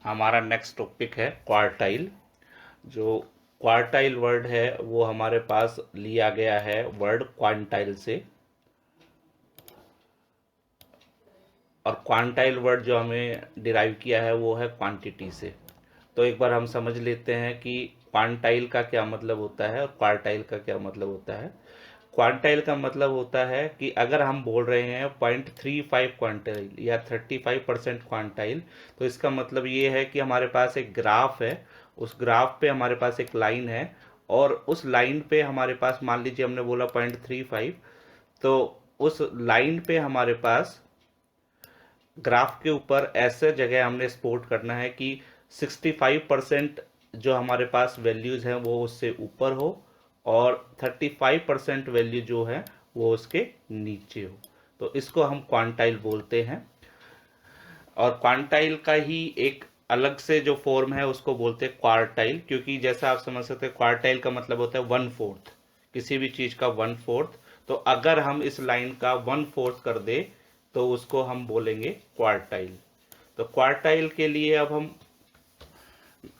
हमारा next topic है quartile. जो क्वार्टाइल वर्ड है वो हमारे पास लिया गया है वर्ड क्वांटाइल से, और क्वांटाइल वर्ड जो हमें डिराइव किया है वो है क्वांटिटी से। तो एक बार हम समझ लेते हैं कि क्वांटाइल का क्या मतलब होता है और क्वार्टाइल का क्या मतलब होता है। क्वांटाइल का मतलब होता है कि अगर हम बोल रहे हैं 0.35 क्वांटाइल या 35% क्वांटाइल, तो इसका मतलब ये है कि हमारे पास एक ग्राफ है, उस ग्राफ पे हमारे पास एक लाइन है, और उस लाइन पे हमारे पास मान लीजिए हमने बोला 0.35, तो उस लाइन पे हमारे पास ग्राफ के ऊपर ऐसे जगह हमने स्पोर्ट करना है कि 65% जो हमारे पास वैल्यूज हैं वो उससे ऊपर हो, और 35% वैल्यू जो है वो उसके नीचे हो। तो इसको हम क्वांटाइल बोलते हैं। और क्वांटाइल का ही एक अलग से जो फॉर्म है उसको बोलते हैं क्वार्टाइल, क्योंकि जैसा आप समझ सकते हैं क्वार्टाइल का मतलब होता है 1/4, किसी भी चीज का 1/4। तो अगर हम इस लाइन का 1/4 कर दे तो उसको हम बोलेंगे क्वार्टाइल। तो क्वार्टाइल के लिए अब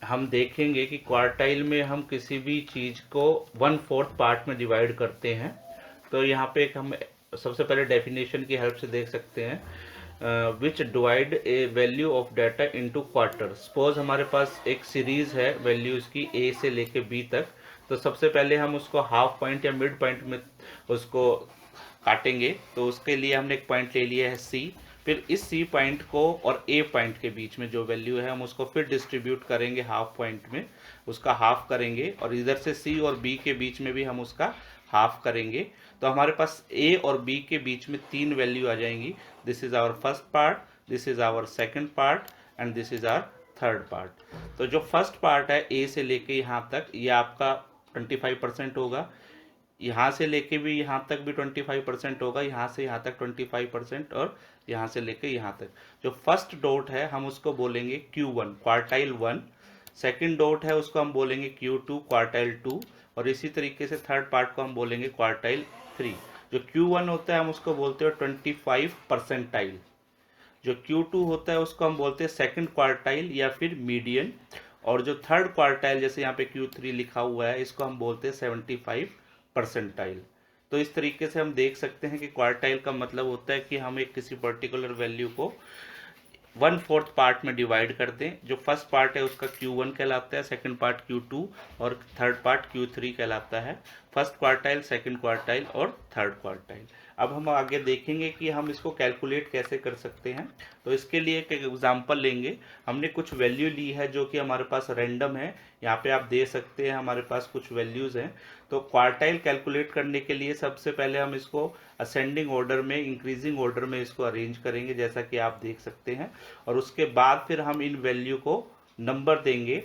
हम देखेंगे कि क्वार्टाइल में हम किसी भी चीज को 1/4 पार्ट में डिवाइड करते हैं। तो यहाँ पे एक हम सबसे पहले डेफिनेशन की हेल्प से देख सकते हैं, विच divide A value of data into quarter. Suppose हमारे पास एक सीरीज है वैल्यूज की ए से लेके बी तक, तो सबसे पहले हम उसको हाफ पॉइंट या मिड पॉइंट में उसको काटेंगे। तो उसके लिए हमने एक पॉइंट ले लिया है सी। फिर इस सी पॉइंट को और ए पॉइंट के बीच में जो वैल्यू है हम उसको फिर डिस्ट्रीब्यूट करेंगे हाफ पॉइंट में, उसका हाफ करेंगे, और इधर से सी और बी के बीच में भी हम उसका हाफ करेंगे। तो हमारे पास ए और बी के बीच में 3 वैल्यू आ जाएंगी। This is our first part, this is our second part, and this is our third part. तो जो फर्स्ट पार्ट है ए से लेके यहाँ तक, ये आपका 25% होगा। यहाँ से लेके भी यहाँ तक भी 25% होगा, यहाँ से यहाँ तक 25%, और यहाँ से लेके यहाँ तक। जो फर्स्ट डॉट है हम उसको बोलेंगे Q1 क्वार्टाइल 1, सेकंड डॉट है उसको हम बोलेंगे Q2 क्वार्टाइल 2, और इसी तरीके से थर्ड पार्ट को हम बोलेंगे क्वार्टाइल 3। जो Q1 होता है हम उसको बोलते हैं 25 परसेंटाइल, जो Q2 होता है उसको हम बोलते हैं सेकंड क्वार्टाइल या फिर मीडियन, और जो थर्ड क्वार्टाइल जैसे यहाँ पे Q3 लिखा हुआ है इसको हम बोलते हैं 75 परसेंटाइल। तो इस तरीके से हम देख सकते हैं कि क्वार्टाइल का मतलब होता है कि हम एक किसी पर्टिकुलर वैल्यू को 1/4 पार्ट में डिवाइड कर दें। जो फर्स्ट पार्ट है उसका Q1 कहलाता है, सेकंड पार्ट Q2, और थर्ड पार्ट Q3 कहलाता है। फर्स्ट क्वार्टाइल, सेकंड क्वार्टाइल और थर्ड क्वार्टाइल। अब हम आगे देखेंगे कि हम इसको कैलकुलेट कैसे कर सकते हैं। तो इसके लिए एक एग्जांपल लेंगे। हमने कुछ वैल्यू ली है जो कि हमारे पास रैंडम है, यहाँ पे आप दे सकते हैं हमारे पास कुछ वैल्यूज हैं। तो क्वार्टाइल कैलकुलेट करने के लिए सबसे पहले हम इसको असेंडिंग ऑर्डर में, इंक्रीजिंग ऑर्डर में इसको अरेंज करेंगे जैसा कि आप देख सकते हैं, और उसके बाद फिर हम इन वैल्यू को नंबर देंगे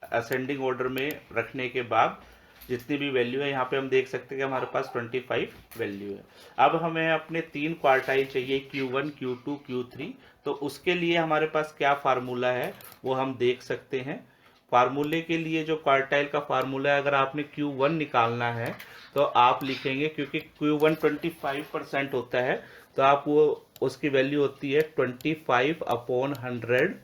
असेंडिंग ऑर्डर में रखने के बाद। जितनी भी वैल्यू है यहाँ पे हम देख सकते हैं कि हमारे पास 25 वैल्यू है। अब हमें अपने 3 क्वार्टाइल चाहिए, Q1 Q2 Q3। तो उसके लिए हमारे पास क्या फार्मूला है वो हम देख सकते हैं। फार्मूले के लिए जो क्वार्टाइल का फार्मूला है, अगर आपने Q1 निकालना है तो आप लिखेंगे, क्योंकि Q1 25% होता है, तो आप वो उसकी वैल्यू होती है 25/100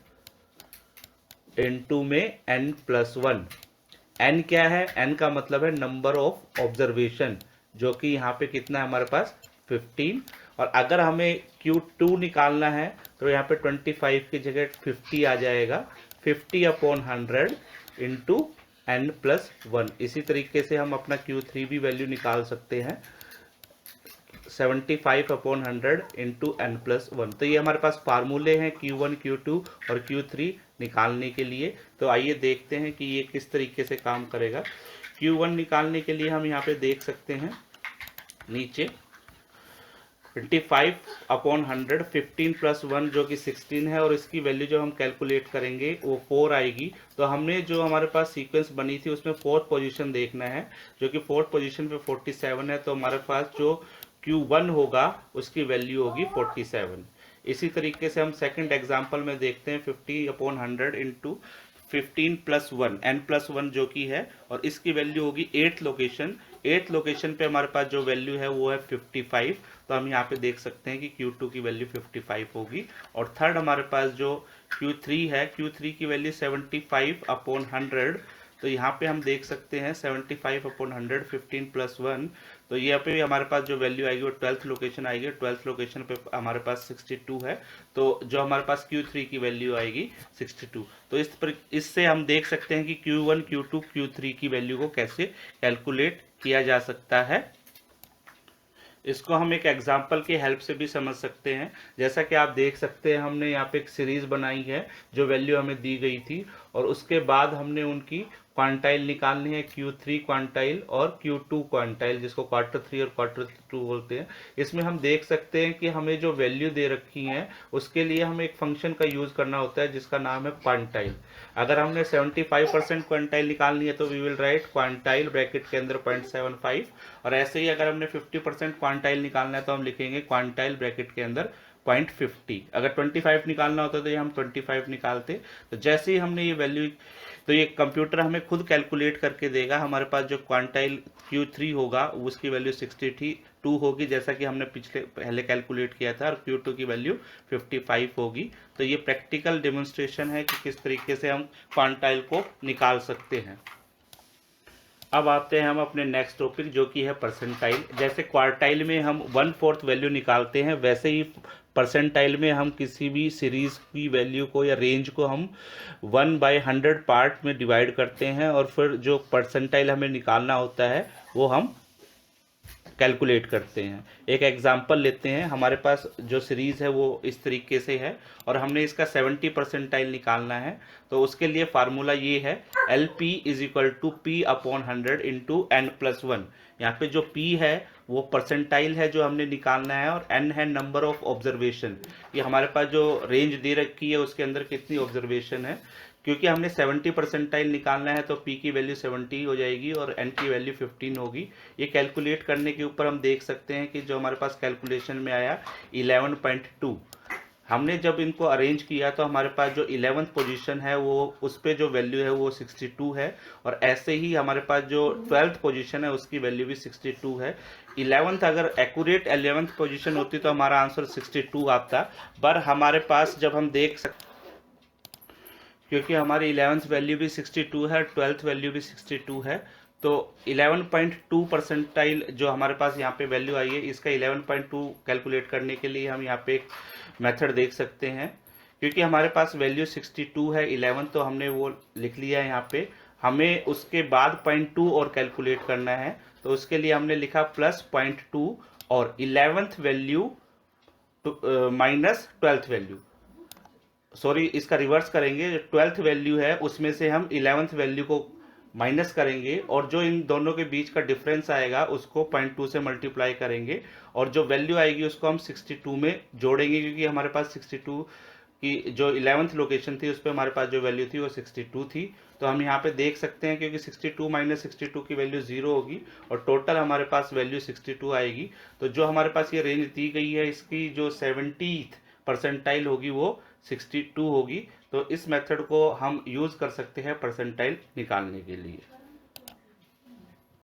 इंटू में n+1। n क्या है? n का मतलब है नंबर ऑफ ऑब्जर्वेशन, जो कि यहाँ पे कितना है हमारे पास 15। और अगर हमें Q2 निकालना है तो यहाँ पे 25 की जगह 50 आ जाएगा, 50/100 इंटू n+1। इसी तरीके से हम अपना Q3 भी वैल्यू निकाल सकते हैं, 75/100 इंटू n+1। तो ये हमारे पास फार्मूले हैं Q1 Q2 और Q3 निकालने के लिए। तो आइए देखते हैं कि ये किस तरीके से काम करेगा। Q1 निकालने के लिए हम यहाँ पे देख सकते हैं नीचे 25/100, 15+1 जो कि 16 है, और इसकी वैल्यू जो हम कैलकुलेट करेंगे वो 4 आएगी। तो हमने जो हमारे पास सीक्वेंस बनी थी उसमें फोर्थ पोजीशन देखना है, जो कि फोर्थ पोजीशन पे 47 है। तो हमारे पास जो Q1 होगा उसकी वैल्यू होगी 47। इसी तरीके से हम सेकंड एग्जांपल में देखते हैं 50/100 इंटू 15+1 n+1 जो कि है, और इसकी वैल्यू होगी 8th लोकेशन। 8th लोकेशन पे हमारे पास जो वैल्यू है वो है 55। तो हम यहाँ पे देख सकते हैं कि Q2 की वैल्यू 55 होगी, और थर्ड हमारे पास जो Q3 है, Q3 की वैल्यू 75/100। तो यहाँ पे हम देख सकते हैं 75/100, 15 + 1। तो यहाँ पे हमारे पास जो वैल्यू आएगी वो 12th लोकेशन आएगी। 12th लोकेशन पे हमारे पास 62 है, तो जो हमारे पास Q3 की वैल्यू आएगी 62। तो इससे हम देख सकते हैं कि Q1, Q2, Q3 की वैल्यू को कैसे कैलकुलेट किया जा सकता है। इसको हम एक एग्जाम्पल की हेल्प से भी समझ सकते हैं। जैसा कि आप देख सकते हैं, हमने यहाँ पे एक सीरीज बनाई है जो वैल्यू हमें दी गई थी, और उसके बाद हमने उनकी क्वांटाइल निकालनी है, Q3 क्वांटाइल और Q2 क्वांटाइल, जिसको Q3 और Q2 बोलते हैं। इसमें हम देख सकते हैं कि हमें जो वैल्यू दे रखी है उसके लिए हमें एक फंक्शन का यूज करना होता है जिसका नाम है क्वांटाइल। अगर हमने 75% क्वांटाइल निकालनी है तो we will write quantile bracket के अंदर 0.75, और ऐसे ही अगर हमने 50% क्वांटाइल निकालना है तो हम लिखेंगे क्वांटाइल ब्रैकेट के अंदर 0.50। अगर 25 निकालना होता तो ये हम 25 निकालते। तो जैसे ही हमने ये वैल्यू, तो ये कंप्यूटर हमें खुद कैलकुलेट करके देगा। हमारे पास जो क्वांटाइल Q3 होगा उसकी वैल्यू 62 होगी, जैसा कि हमने पहले कैलकुलेट किया था, और Q2 की वैल्यू 55 होगी। तो ये प्रैक्टिकल डेमोन्स्ट्रेशन है कि किस तरीके से हम क्वांटाइल को निकाल सकते हैं। अब आते हैं हम अपने नेक्स्ट टॉपिक, जो कि है परसेंटाइल। जैसे क्वार्टाइल में हम 1/4 वैल्यू निकालते हैं, वैसे ही परसेंटाइल में हम किसी भी सीरीज की वैल्यू को या रेंज को हम 1/100 पार्ट में डिवाइड करते हैं, और फिर जो परसेंटाइल हमें निकालना होता है वो हम कैलकुलेट करते हैं। एक एग्जांपल लेते हैं। हमारे पास जो सीरीज़ है वो इस तरीके से है, और हमने इसका 70 परसेंटाइल निकालना है। तो उसके लिए फार्मूला ये है, LP = P/100 × n+1। यहाँ पे जो P है वो परसेंटाइल है जो हमने निकालना है, और n है नंबर ऑफ ऑब्जर्वेशन। ये हमारे पास जो रेंज दे रखी है उसके अंदर कितनी ऑब्जर्वेशन है। क्योंकि हमने 70 परसेंटाइल निकालना है तो P की वैल्यू 70 हो जाएगी और N की वैल्यू 15 होगी। ये कैलकुलेट करने के ऊपर हम देख सकते हैं कि जो हमारे पास कैलकुलेशन में आया 11.2। हमने जब इनको अरेंज किया तो हमारे पास जो 11th पोजीशन है वो उस पर जो वैल्यू है वो 62 है, और ऐसे ही हमारे पास जो 12th पोजीशन है उसकी वैल्यू भी 62 है। 11th, अगर एक्यूरेट 11th पोजीशन होती तो हमारा आंसर 62 आता, पर हमारे पास जब हम देख सकते, क्योंकि हमारी 11th वैल्यू भी 62 है, 12th वैल्यू भी 62 है, तो 11.2 परसेंटाइल जो हमारे पास यहाँ पे वैल्यू आई है, इसका 11.2 कैलकुलेट करने के लिए हम यहाँ पे एक मेथड देख सकते हैं। क्योंकि हमारे पास वैल्यू 62 है 11, तो हमने वो लिख लिया है यहाँ पे। हमें उसके बाद 0.2 और कैलकुलेट करना है, तो उसके लिए हमने लिखा +0.2 और 11th value minus 12th value, sorry इसका रिवर्स करेंगे। 12th वैल्यू है उसमें से हम 11th वैल्यू को माइनस करेंगे, और जो इन दोनों के बीच का डिफरेंस आएगा उसको 0.2 से मल्टीप्लाई करेंगे, और जो वैल्यू आएगी उसको हम 62 में जोड़ेंगे। क्योंकि हमारे पास 62 की जो 11th लोकेशन थी उस पर हमारे पास जो वैल्यू थी वो 62 थी। तो हम यहाँ पे देख सकते हैं क्योंकि 62 - 62 की वैल्यू 0 होगी, और टोटल हमारे पास वैल्यू 62 आएगी। तो जो हमारे पास ये रेंज दी गई है इसकी जो 70th परसेंटाइल होगी वो 62 होगी। तो इस मेथड को हम यूज़ कर सकते हैं परसेंटाइल निकालने के लिए।